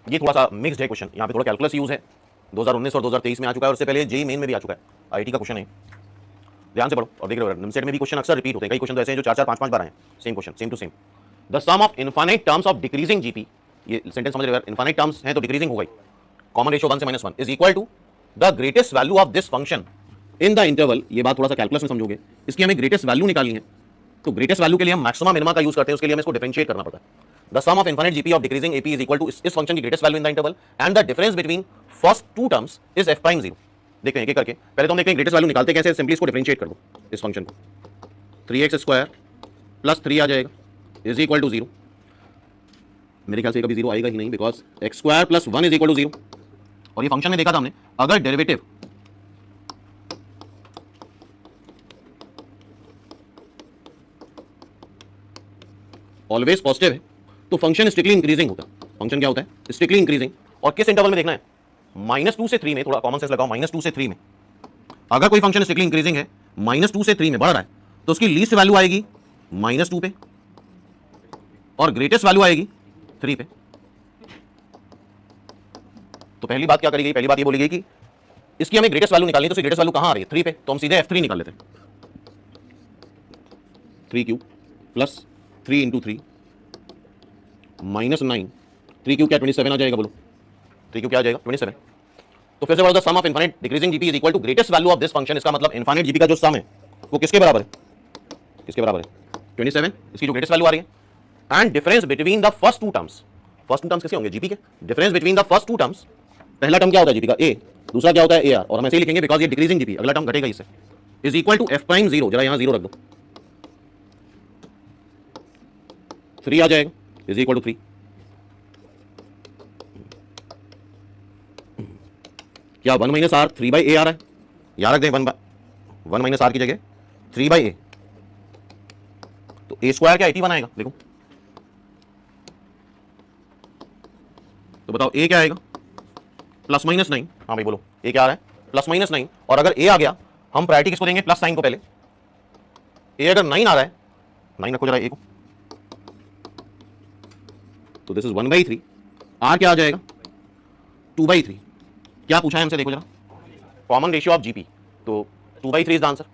ये थोड़ा सा मिक्स्ड है क्वेश्चन, यहाँ पे थोड़ा कैलकुलस यूज है, 2019 और 2023 में आ चुका है और उससे पहले जेईई मेन में भी आ चुका है, आईटी का क्वेश्चन है। ध्यान से पढ़ो और देख रहे हो निमसेट में भी क्वेश्चन अक्सर रिपीट होते हैं, कई क्वेश्चन तो ऐसे हैं जो 4-4 5-5 बार आए हैं, same question same to same. The sum of infinite terms of decreasing GP, ये सेंटेंस समझ रहे हो, इनफाइनाइट टर्म्स हैं तो डिक्रीजिंग हो गई, कॉमन रेशियो 1 से -1 is equal to the greatest value of this function in the interval. ये बात थोड़ा सा कैलकुलस में समझोगे, इसकी हमें ग्रेटेस्ट वैल्यू निकालनी है, तो ग्रेटेस्ट वैल्यू के लिए हम मैक्सिमम मिनिमा का यूज करते हैं, उसके लिए हमें इसको डिफरेंशिएट करना पड़ता है। The sum of infinite GP of decreasing AP is equal to इस फंक्शन की greatest value in the interval and the difference between first two terms is f prime 0। देखते हैं एक एक करके, पहले तो हम देखते हैं ग्रेटेस्ट वैल्यू निकालते कैसे, सिंपली इसको डिफरेंशिएट कर दो इस फंक्शन को, 3x² + 3 आ जाएगा इज इक्वल टू 0। मेरे ख्याल से कभी 0 आएगा ही नहीं, because x² + 1 is equal to 0। और ये फंक्शन में देखा था हमने, अगर डेरिवेटिव ऑलवेज पॉजिटिव है तो फंक्शन स्ट्रिक्टली इंक्रीजिंग होता है। फंक्शन क्या होता है? Strictly increasing. और किस इंटरवल में देखना है? -2 से 3 में, थोड़ा कॉमन सेंस लगाओ, -2 से 3 में। अगर कोई फंक्शन स्ट्रिक्टली इंक्रीजिंग है, -2 से 3 में बढ़ रहा है, तो उसकी लीस्ट वैल्यू आएगी -2 पे और ग्रेटेस्ट वैल्यू आएगी 3 पे। तो पहली बात क्या करी गई? पहली बात ये बोली गई कि इसकी हमें ग्रेटेस्ट वैल्यू निकालनी है, तो उसकी ग्रेटेस्ट वैल्यू कहां आ रही है? 3 पे। तो हम सीधे f3 निकाल लेते हैं, 3³ + 3 × 3 -9, 3³ क्या 27 आ जाएगा? बोलो 3³ क्या आ जाएगा? 27। तो फिर से बोलो, the sum of infinite decreasing GP is equal to greatest value of this function. इसका मतलब इनफाइनाइट जीपी का जो सम है वो किसके बराबर है? किसके बराबर है? 27, इसकी जो ग्रेटेस्ट वैल्यू आ रही है। And difference between the first two terms, first two terms किसके होंगे? जीपी के। Difference between the first two terms, पहला टर्म क्या होता है जीपी का? ए, दूसरा क्या होता है? AR, और हम ऐसे ही लिखेंगे बिकॉज ये डिक्रीजिंग जीपी, अगला टर्म घटेगा इससे, is equal to f prime 0, जरा यहां 0 रख दो, 3 आ जाएगा इज इक्वल टू 3। क्या 1 - r 3/a आ रहा है? याद रख दें 1 - r की जगह 3/a, तो a² क्या 81 आएगा? देखो तो बताओ a क्या आएगा? +-9। हाँ भाई बोलो a क्या आ रहा है? +-9। और अगर a आ गया, हम प्रायोरिटी किसको देंगे? प्लस साइन को पहले। a अगर 9 आ रहा है, 9 रखो जरा a को, तो दिस इज 1/3। r क्या आ जाएगा? 2/3। क्या पूछा है हमसे? देखो जरा, कॉमन रेशियो ऑफ जीपी, तो 2/3 इज द आंसर।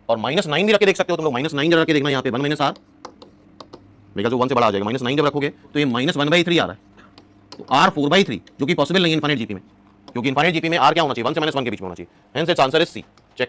और -9 भी रख के देख सकते हो तुम लोग, -9 जब रख के देखना, यहाँ पे 1 - r, मेरे जो 1 से बड़ा आ जाएगा, -9 जब रखोगे तो ये -1/3 आ रहा है, तो r 4/3, जो कि पॉसिबल नहीं है इनफाइनाइट जीपी में, क्योंकि इनफाइनाइट जीपी में r क्या होना चाहिए? 1 से -1 के बीच में होना चाहिए। Hence its answer is C.